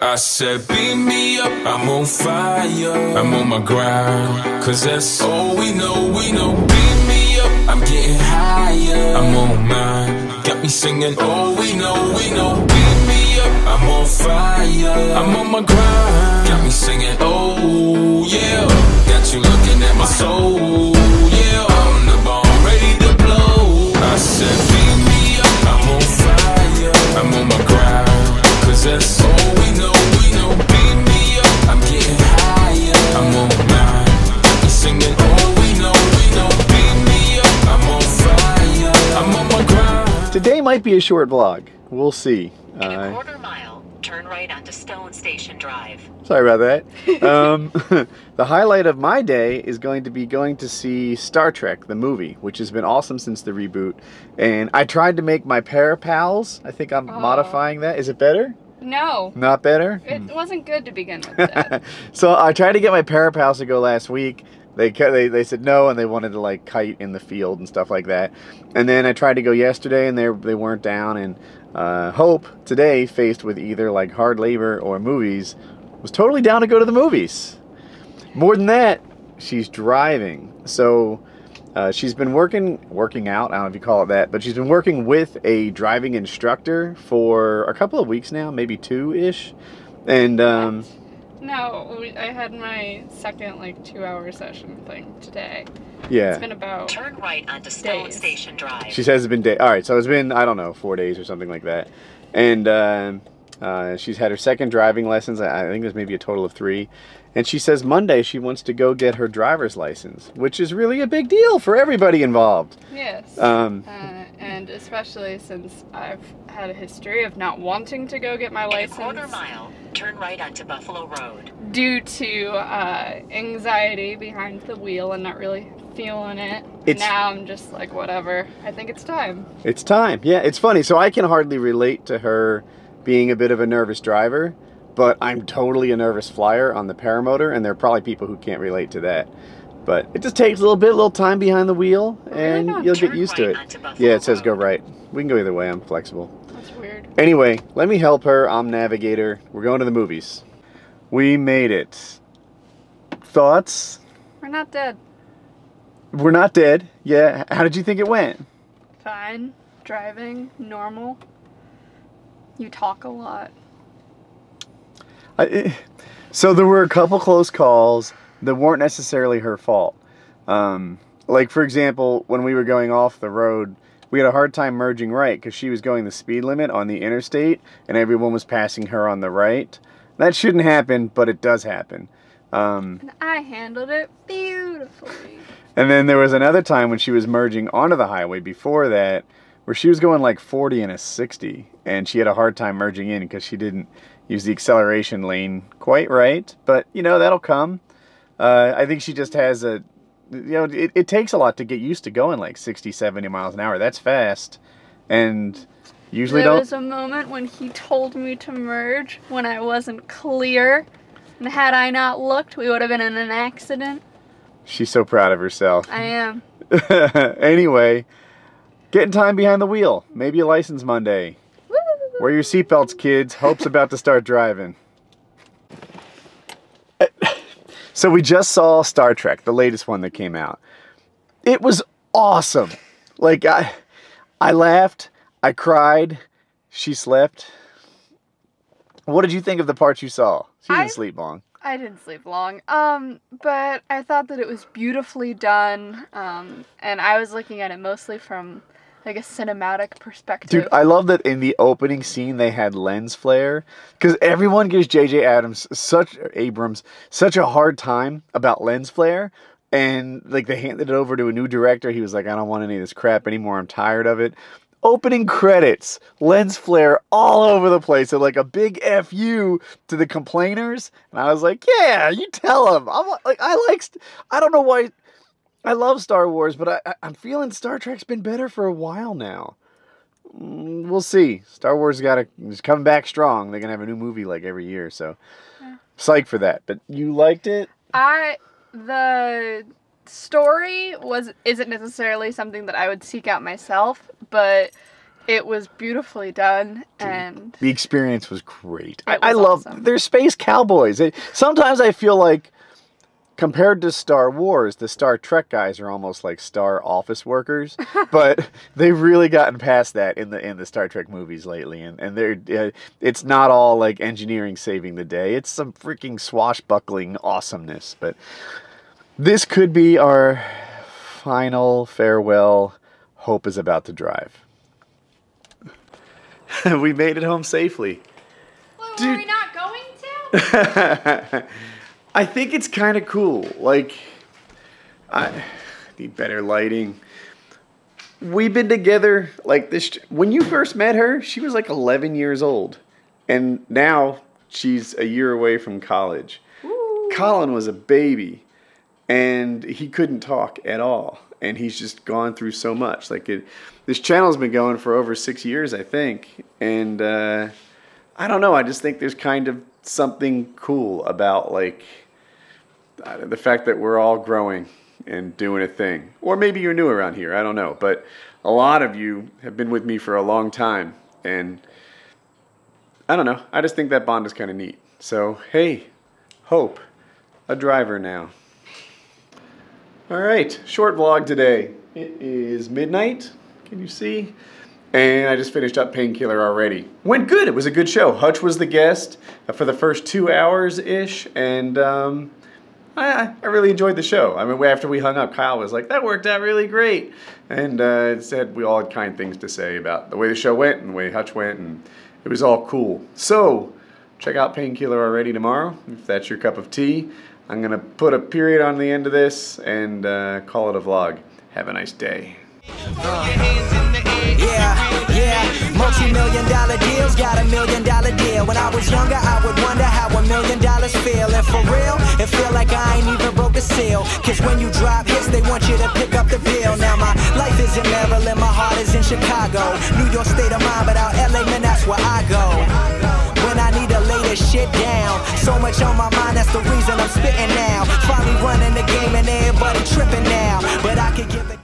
I said beat me up, I'm on fire, I'm on my grind, cause that's all we know, beat me up, I'm getting higher, I'm on mine, got me singing, all we know, beat me up, I'm on fire, I'm on my grind, got me singing, oh yeah, got you looking at my soul, yeah, I'm the bomb, ready to blow, I said beat me up, I'm on fire, I'm on my grind, cause that's all we know, beat me up, I'm getting higher, I'm on mine, got me singing, oh we know, beat me up, I'm on fire, I'm on my grind. Today might be a short vlog, we'll see. In a quarter mile, turn right onto Stone Station Drive. Sorry about that. The highlight of my day is going to be going to see Star Trek, the movie, which has been awesome since the reboot. And I tried to make my Parapals. I think I'm modifying that. Is it better? No. Not better? It wasn't good to begin with that. So I tried to get my Parapals to go last week. They said no, and they wanted to like kite in the field and stuff like that. And then I tried to go yesterday, and they weren't down. And Hope today, faced with either like hard labor or movies, was totally down to go to the movies. More than that, she's driving. So she's been working out, I don't know if you call it that, but she's been working with a driving instructor for a couple of weeks now, maybe 2-ish. And no, I had my second like 2-hour session thing today. yeah. It's been about Turn right onto Stone days. Station Drive. She says it's been alright, so it's been, I don't know, 4 days or something like that. And she's had her second driving lessons. I think there's maybe a total of 3. And she says Monday she wants to go get her driver's license, which is really a big deal for everybody involved. Yes. And especially since I've had a history of not wanting to go get my license. In a quarter mile, turn right onto Buffalo Road. Due to anxiety behind the wheel and not really feeling it. Now I'm just like, whatever. I think it's time. It's time. Yeah, it's funny. So I can hardly relate to her being a bit of a nervous driver, but I'm totally a nervous flyer on the paramotor, and there are probably people who can't relate to that. But it just takes a little time behind the wheel, and you'll get used to it. Yeah, it says go right. We can go either way. I'm flexible. That's weird. Anyway, let me help her. I'm navigator. We're going to the movies. We made it. Thoughts? We're not dead. We're not dead. Yeah. How did you think it went? Fine. Driving. Normal. You talk a lot. So there were a couple close calls that weren't necessarily her fault. Like, for example, when we were going off the road, we had a hard time merging right because she was going the speed limit on the interstate and everyone was passing her on the right. That shouldn't happen, but it does happen. And I handled it beautifully. And then there was another time when she was merging onto the highway before that where she was going like 40 and a 60, and she had a hard time merging in because she didn't use the acceleration lane quite right. But, you know, that'll come. I think she just has a, you know, it takes a lot to get used to going like 60, 70 miles an hour. That's fast. And usually There was a moment when he told me to merge when I wasn't clear. And had I not looked, we would have been in an accident. She's so proud of herself. I am. Anyway, getting time behind the wheel. Maybe a license Monday. Woo! Wear your seatbelts, kids. Hope's about to start driving. So we just saw Star Trek, the latest one that came out. It was awesome. Like, I laughed, I cried, she slept. What did you think of the parts you saw? She didn't sleep long. I didn't sleep long. But I thought that it was beautifully done. And I was looking at it mostly from like a cinematic perspective. Dude, I love that in the opening scene they had lens flare, because everyone gives J.J. Abrams such a hard time about lens flare, and like they handed it over to a new director. He was like, I don't want any of this crap anymore. I'm tired of it. Opening credits, lens flare all over the place. So like a big FU to the complainers, and I was like, yeah, you tell them. I don't know why. I love Star Wars, but I'm feeling Star Trek's been better for a while now. We'll see. Star Wars is coming back strong. They're going to have a new movie like every year, so psyched for that. But you liked it? The story isn't necessarily something that I would seek out myself, but It was beautifully done, and The experience was great. It I was love, awesome. they're space cowboys. Sometimes I feel like, compared to Star Wars, the Star Trek guys are almost like Star office workers, but they've really gotten past that in the Star Trek movies lately, and they're it's not all like engineering saving the day. It's some freaking swashbuckling awesomeness. But this could be our final farewell. Hope is about to drive. We made it home safely. well, Dude. were we not going to? I think it's kind of cool. Like, I need better lighting. We've been together like this. When you first met her, she was like 11 years old. And now she's a year away from college. Ooh. Colin was a baby. And he couldn't talk at all. And he's just gone through so much. Like, this channel's been going for over 6 years, I think. And I don't know. I just think there's kind of something cool about, like, the fact that we're all growing and doing a thing. Or maybe you're new around here, I don't know. But a lot of you have been with me for a long time. And I don't know, I just think that bond is kind of neat. So, hey, Hope, a driver now. Alright, short vlog today. It is midnight, can you see? And I just finished up Painkiller already. Went good, it was a good show. Hutch was the guest for the first 2 hours-ish, and I really enjoyed the show. I mean, after we hung up, Kyle was like, that worked out really great. And it said we all had kind things to say about the way the show went and the way Hutch went, and it was all cool. So, check out Painkiller already tomorrow, if that's your cup of tea. I'm going to put a period on the end of this and call it a vlog. Have a nice day. Yeah, multi-million-dollar deals, got $1 million deal. When I was younger, I would wonder how $1 million feel. And for real, it feel like I ain't even broke a seal. Cause when you drop hits, they want you to pick up the bill. Now my life is in Maryland, my heart is in Chicago. New York state of mind, but out LA, man, that's where I go. When I need to lay this shit down, so much on my mind, that's the reason I'm spitting now. Finally running the game and everybody tripping now, but I could give it